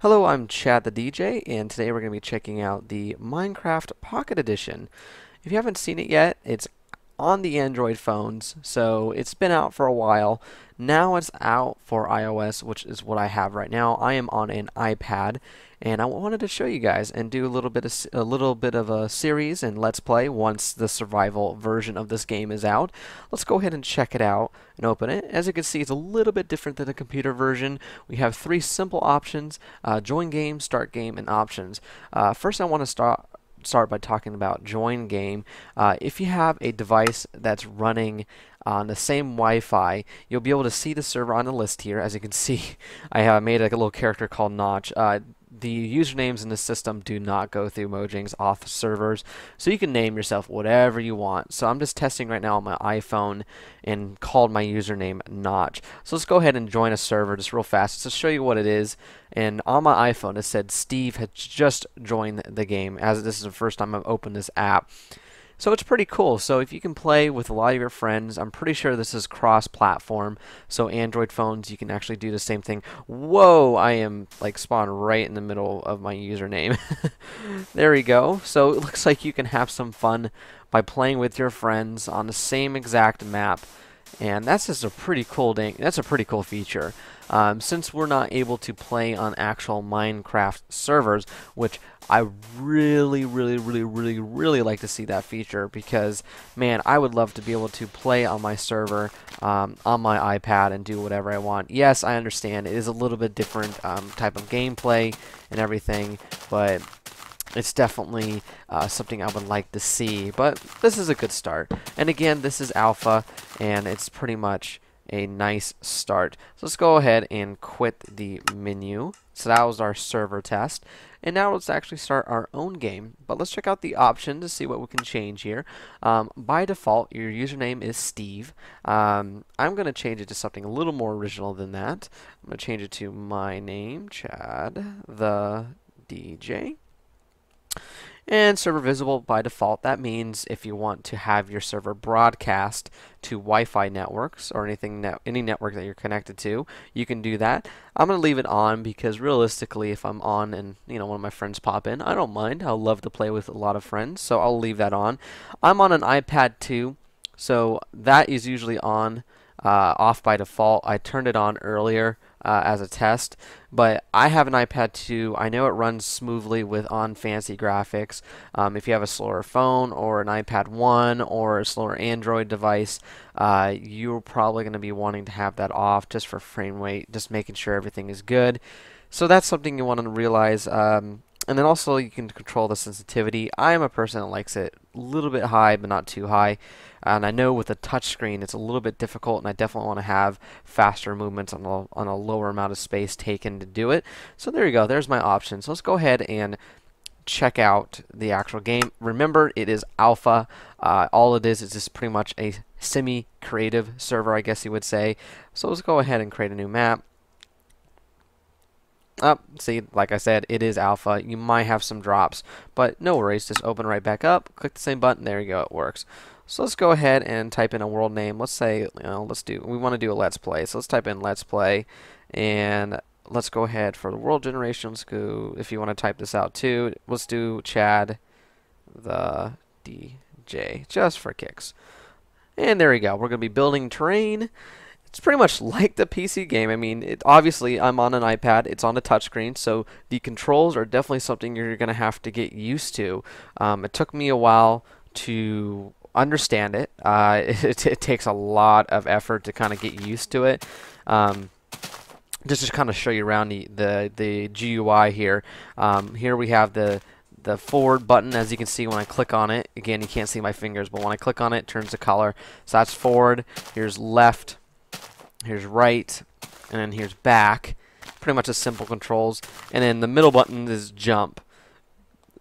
Hello, I'm Chad the DJ, and today we're going to be checking out the Minecraft Pocket Edition. If you haven't seen it yet, it's on the Android phones, so it's been out for a while. Now it's out for iOS, which is what I have right now. I am on an iPad, and I wanted to show you guys and do a little bit of a series and let's play once the survival version of this game is out. Let's go ahead and check it out and open it. As you can see, it's a little bit different than the computer version. We have three simple options: join game, start game, and options. First, I want to start by talking about join game. If you have a device that's running on the same Wi-Fi, you'll be able to see the server on the list here. As you can see, I have made like a little character called Notch. The usernames in the system do not go through Mojang's auth servers, so you can name yourself whatever you want. So I'm just testing right now on my iPhone and called my username Notch. So let's go ahead and join a server just real fast just to show you what it is. And on my iPhone it said Steve had just joined the game, as this is the first time I've opened this app. So it's pretty cool. So if you can play with a lot of your friends, I'm pretty sure this is cross-platform. So Android phones, you can actually do the same thing. Whoa, I am like spawned right in the middle of my username. There we go. So it looks like you can have some fun by playing with your friends on the same exact map. And that's just a pretty cool thing. That's a pretty cool feature. Since we're not able to play on actual Minecraft servers, which I really like to see that feature, because man, I would love to be able to play on my server on my iPad and do whatever I want. Yes, I understand it is a little bit different type of gameplay and everything, but it's definitely something I would like to see. But this is a good start. And again, this is alpha, and it's pretty much a nice start. So let's go ahead and quit the menu. So that was our server test. And now let's actually start our own game. But let's check out the option to see what we can change here. By default, your username is Steve. I'm going to change it to something a little more original than that. I'm going to change it to my name, Chad the DJ. And server visible by default. That means if you want to have your server broadcast to Wi-Fi networks or any network that you're connected to, you can do that. I'm going to leave it on because realistically, if I'm on and one of my friends pop in, I don't mind. I'll love to play with a lot of friends, so I'll leave that on. I'm on an iPad too, so that is usually on. Off by default. I turned it on earlier as a test, but I have an iPad 2. I know it runs smoothly with on fancy graphics. If you have a slower phone or an iPad 1 or a slower Android device, you're probably going to be wanting to have that off just for frame rate, just making sure everything is good. So that's something you want to realize. And then also you can control the sensitivity. I am a person that likes it a little bit high, but not too high. And I know with a touch screen it's a little bit difficult, and I definitely want to have faster movements on a lower amount of space taken to do it. So there you go. There's my options. So let's go ahead and check out the actual game. Remember, it is alpha. All it is just pretty much a semi-creative server, I guess you would say. So let's go ahead and create a new map. See, like I said, it is alpha. You might have some drops, but no worries. Just open right back up, click the same button. There you go. It works. So let's go ahead and type in a world name. Let's say, we want to do a let's play. So let's type in let's play, and let's go ahead for the world generation. Let's go, if you want to type this out too, let's do Chad the DJ, just for kicks. And there we go. We're going to be building terrain. It's pretty much like the PC game. I mean, obviously I'm on an iPad. It's on a touchscreen, so the controls are definitely something you're going to have to get used to. It took me a while to understand it. It takes a lot of effort to kind of get used to it. Just to kind of show you around the GUI here. Here we have the forward button. As you can see, when I click on it, again, you can't see my fingers, but when I click on it, it turns the color. So that's forward. Here's left. Here's right, and then here's back. Pretty much as simple controls. And then the middle button is jump.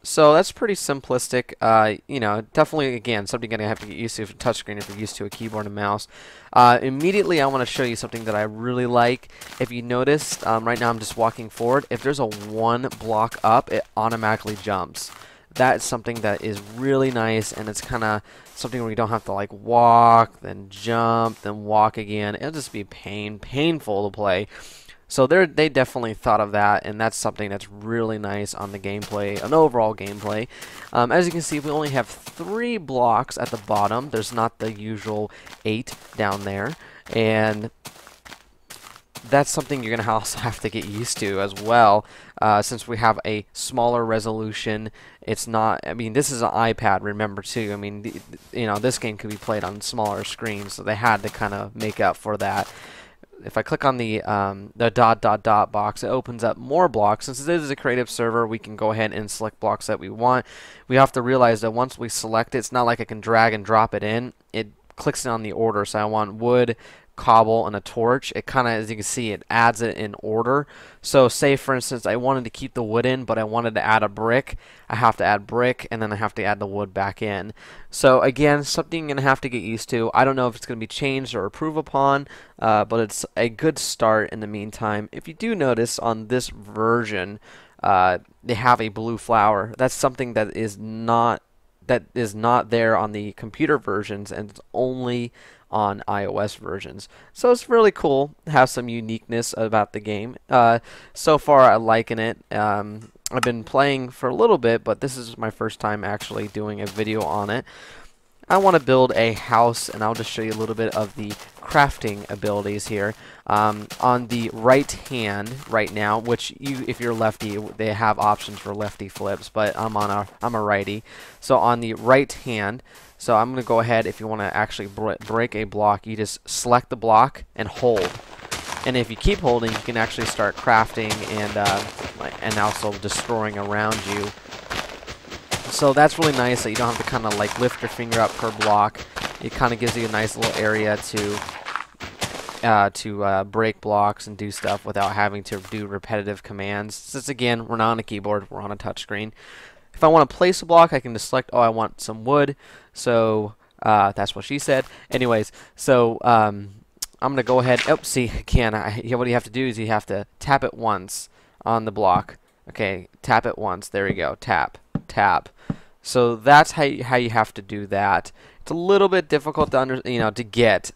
So that's pretty simplistic. Definitely, again, something you're going to have to get used to for touchscreen if you're used to a keyboard and mouse. Immediately, I want to show you something that I really like. If you notice, right now I'm just walking forward. If there's a one block up, it automatically jumps. That's something that is really nice, and it's kind of something where you don't have to like walk, then jump, then walk again. It'll just be painful to play. So they definitely thought of that, and that's something that's really nice on the gameplay, an overall gameplay. As you can see, we only have 3 blocks at the bottom. There's not the usual 8 down there, and that's something you're going to also have to get used to as well, since we have a smaller resolution. It's not, I mean, this is an iPad, remember, too. I mean, you know, this game could be played on smaller screens, so they had to kind of make up for that. If I click on the dot dot dot box, it opens up more blocks. Since this is a creative server, we can go ahead and select blocks that we want. We have to realize that once we select it, it's not like I can drag and drop it in. It clicks it on the order, so I want wood, cobble, and a torch. It kind of, as you can see, it adds it in order. So say for instance I wanted to keep the wood in, but I wanted to add a brick, I have to add brick, and then I have to add the wood back in. So again, something you're going to have to get used to. I don't know if it's going to be changed or improved upon, but it's a good start in the meantime. If you do notice on this version, they have a blue flower. That's something that is not there on the computer versions, and it's only on iOS versions. So it's really cool, have some uniqueness about the game. So far I'm liking it. I've been playing for a little bit, but this is my first time actually doing a video on it. I want to build a house, and I'll just show you a little bit of the crafting abilities here. On the right hand right now, which if you're lefty, they have options for lefty flips, but I'm a righty. So on the right hand, so I'm going to go ahead, if you want to actually break a block, you just select the block and hold. And if you keep holding, you can actually start crafting and also destroying around you. So that's really nice that you don't have to kind of like lift your finger up per block. It kind of gives you a nice little area to break blocks and do stuff without having to do repetitive commands. Since again, we're not on a keyboard, we're on a touchscreen. If I want to place a block, I can just select, oh, I want some wood. So that's what she said. Anyways, so I'm going to go ahead. Oh, see, again, what you have to do is you have to tap it once on the block. Okay, tap it once. There you go. Tap, tap. So that's how you have to do that. It's a little bit difficult to get,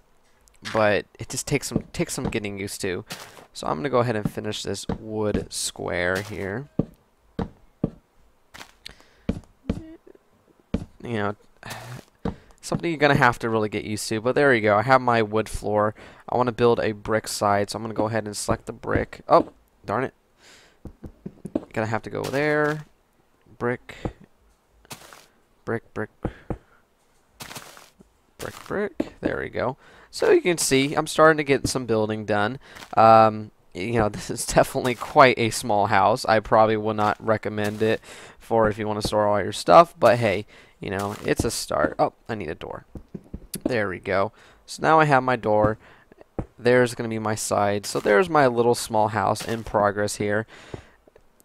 but it just takes some getting used to. So I'm gonna go ahead and finish this wood square here. You know, something you're gonna have to really get used to. But there you go. I have my wood floor. I want to build a brick side, so I'm gonna go ahead and select the brick. Oh, darn it! Gonna have to go there. Brick. Brick, brick, brick, brick. There we go. So you can see I'm starting to get some building done. You know, this is definitely quite a small house. I probably would not recommend it for if you want to store all your stuff, but hey, you know, it's a start. Oh, I need a door. There we go. So now I have my door. There's going to be my side. So there's my little small house in progress here.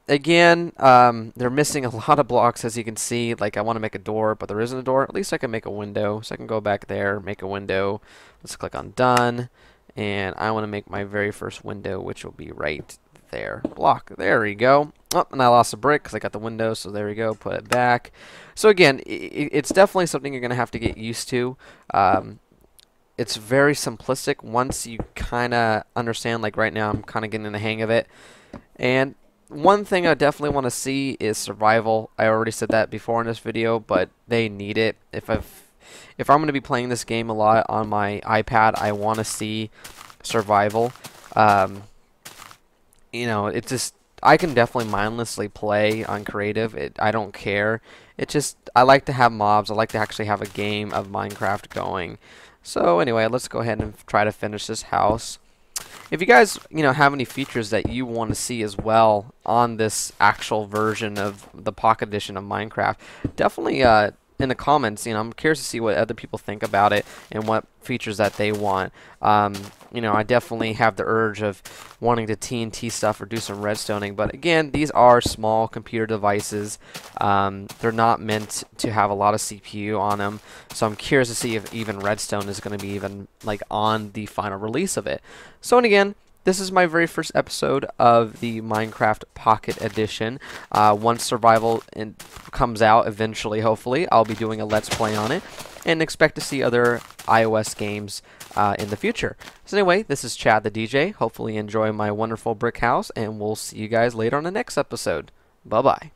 Again, they're missing a lot of blocks, as you can see. Like, I want to make a door, but there isn't a door. At least I can make a window. So I can go back there, make a window. Let's click on done. And I want to make my very first window, which will be right there. Block. There we go. Oh, and I lost a brick because I got the window. So there we go. Put it back. So again, it's definitely something you're going to have to get used to. It's very simplistic once you kind of understand. Like right now, I'm kind of getting the hang of it. And one thing I definitely want to see is survival. I already said that before in this video, but they need it. If I'm going to be playing this game a lot on my iPad, I want to see survival. You know, it's just, I can definitely mindlessly play on creative. I don't care. It just, I like to have mobs. I like to actually have a game of Minecraft going. So anyway, let's go ahead and try to finish this house. If you guys, have any features that you want to see as well on this actual version of the Pocket Edition of Minecraft, definitely in the comments. I'm curious to see what other people think about it and what features that they want. I definitely have the urge of wanting to TNT stuff or do some redstoning, but again, these are small computer devices. They're not meant to have a lot of CPU on them, so I'm curious to see if even redstone is going to be even like on the final release of it. So, and again, this is my very first episode of the Minecraft Pocket Edition. Once Survival comes out, eventually, hopefully, I'll be doing a Let's Play on it, and expect to see other iOS games in the future. So anyway, this is Chad the DJ. Hopefully you enjoy my wonderful brick house, and we'll see you guys later on the next episode. Bye-bye.